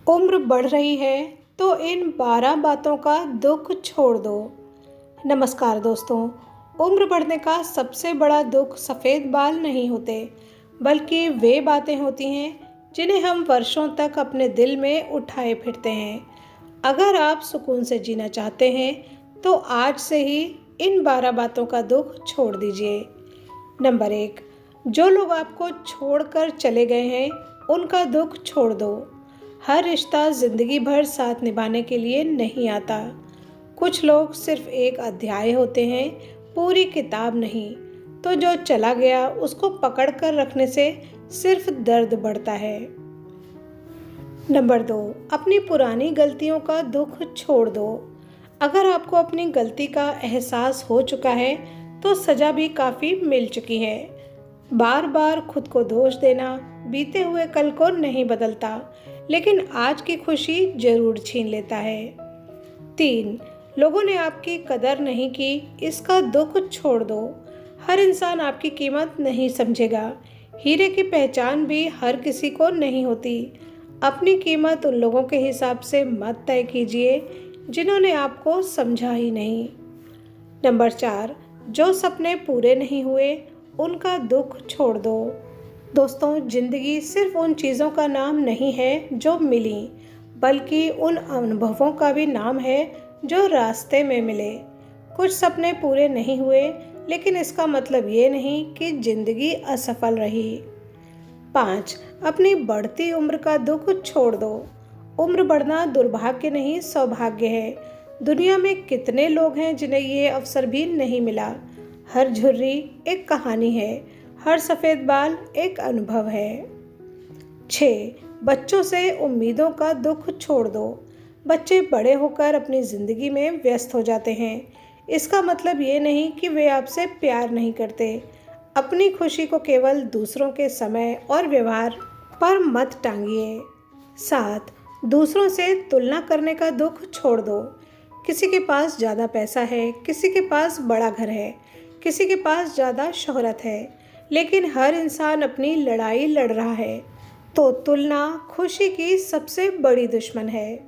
उम्र बढ़ रही है तो इन 12 बातों का दुख छोड़ दो। नमस्कार दोस्तों। उम्र बढ़ने का सबसे बड़ा दुख सफ़ेद बाल नहीं होते, बल्कि वे बातें होती हैं जिन्हें हम वर्षों तक अपने दिल में उठाए फिरते हैं। अगर आप सुकून से जीना चाहते हैं तो आज से ही इन 12 बातों का दुख छोड़ दीजिए। नंबर 1, जो लोग आपको छोड़कर चले गए हैं उनका दुख छोड़ दो। हर रिश्ता जिंदगी भर साथ निभाने के लिए नहीं आता। कुछ लोग सिर्फ एक अध्याय होते हैं, पूरी किताब नहीं। तो जो चला गया उसको पकड़ कर रखने से सिर्फ दर्द बढ़ता है। नंबर 2, अपनी पुरानी गलतियों का दुख छोड़ दो। अगर आपको अपनी गलती का एहसास हो चुका है तो सज़ा भी काफ़ी मिल चुकी है। बार बार खुद को दोष देना बीते हुए कल को नहीं बदलता, लेकिन आज की खुशी जरूर छीन लेता है। 3, लोगों ने आपकी कदर नहीं की, इसका दुख छोड़ दो। हर इंसान आपकी कीमत नहीं समझेगा। हीरे की पहचान भी हर किसी को नहीं होती। अपनी कीमत उन लोगों के हिसाब से मत तय कीजिए जिन्होंने आपको समझा ही नहीं। नंबर 4, जो सपने पूरे नहीं हुए उनका दुख छोड़ दो। दोस्तों, जिंदगी सिर्फ उन चीज़ों का नाम नहीं है जो मिली, बल्कि उन अनुभवों का भी नाम है जो रास्ते में मिले। कुछ सपने पूरे नहीं हुए, लेकिन इसका मतलब ये नहीं कि जिंदगी असफल रही। 5, अपनी बढ़ती उम्र का दुख छोड़ दो। उम्र बढ़ना दुर्भाग्य नहीं, सौभाग्य है। दुनिया में कितने लोग हैं जिन्हें ये अवसर भी नहीं मिला। हर झुर्री एक कहानी है, हर सफ़ेद बाल एक अनुभव है। 6, बच्चों से उम्मीदों का दुख छोड़ दो। बच्चे बड़े होकर अपनी ज़िंदगी में व्यस्त हो जाते हैं। इसका मतलब ये नहीं कि वे आपसे प्यार नहीं करते। अपनी खुशी को केवल दूसरों के समय और व्यवहार पर मत टांगिए। 7, दूसरों से तुलना करने का दुख छोड़ दो। किसी के पास ज़्यादा पैसा है, किसी के पास बड़ा घर है, किसी के पास ज़्यादा शोहरत है, लेकिन हर इंसान अपनी लड़ाई लड़ रहा है। तो तुलना खुशी की सबसे बड़ी दुश्मन है।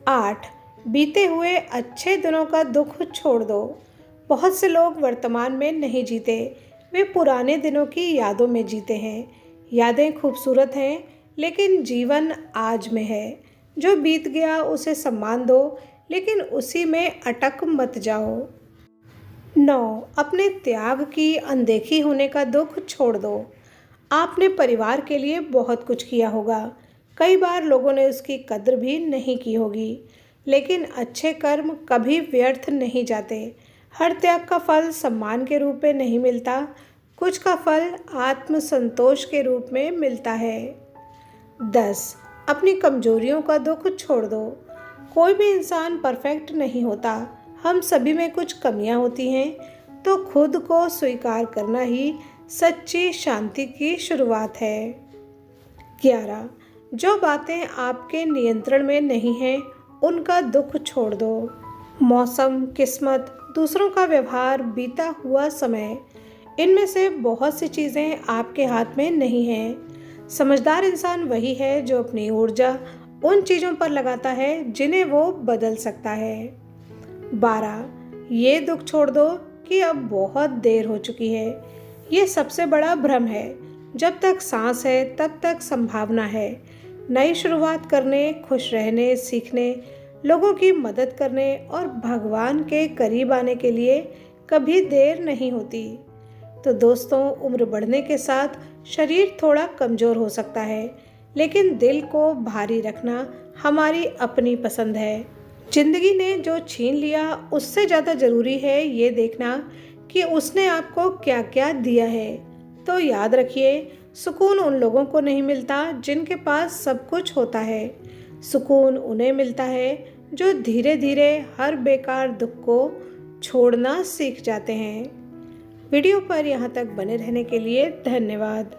8, बीते हुए अच्छे दिनों का दुख छोड़ दो। बहुत से लोग वर्तमान में नहीं जीते, वे पुराने दिनों की यादों में जीते हैं। यादें खूबसूरत हैं, लेकिन जीवन आज में है। जो बीत गया उसे सम्मान दो, लेकिन उसी में अटक मत जाओ। 9, अपने त्याग की अनदेखी होने का दुख छोड़ दो। आपने परिवार के लिए बहुत कुछ किया होगा। कई बार लोगों ने उसकी कद्र भी नहीं की होगी, लेकिन अच्छे कर्म कभी व्यर्थ नहीं जाते। हर त्याग का फल सम्मान के रूप में नहीं मिलता, कुछ का फल आत्मसंतोष के रूप में मिलता है। 10, अपनी कमजोरियों का दुख छोड़ दो। कोई भी इंसान परफेक्ट नहीं होता, हम सभी में कुछ कमियां होती हैं, तो खुद को स्वीकार करना ही सच्ची शांति की शुरुआत है। 11, जो बातें आपके नियंत्रण में नहीं हैं उनका दुख छोड़ दो। मौसम, किस्मत, दूसरों का व्यवहार, बीता हुआ समय, इनमें से बहुत सी चीज़ें आपके हाथ में नहीं हैं। समझदार इंसान वही है जो अपनी ऊर्जा उन चीज़ों पर लगाता है जिन्हें वो बदल सकता है। 12, ये दुख छोड़ दो कि अब बहुत देर हो चुकी है। ये सबसे बड़ा भ्रम है। जब तक सांस है तब तक संभावना है। नई शुरुआत करने, खुश रहने, सीखने, लोगों की मदद करने और भगवान के करीब आने के लिए कभी देर नहीं होती। तो दोस्तों, उम्र बढ़ने के साथ शरीर थोड़ा कमज़ोर हो सकता है, लेकिन दिल को भारी रखना हमारी अपनी पसंद है। जिंदगी ने जो छीन लिया उससे ज़्यादा ज़रूरी है ये देखना कि उसने आपको क्या क्या दिया है। तो याद रखिए, सुकून उन लोगों को नहीं मिलता जिनके पास सब कुछ होता है। सुकून उन्हें मिलता है जो धीरे धीरे हर बेकार दुख को छोड़ना सीख जाते हैं। वीडियो पर यहाँ तक बने रहने के लिए धन्यवाद।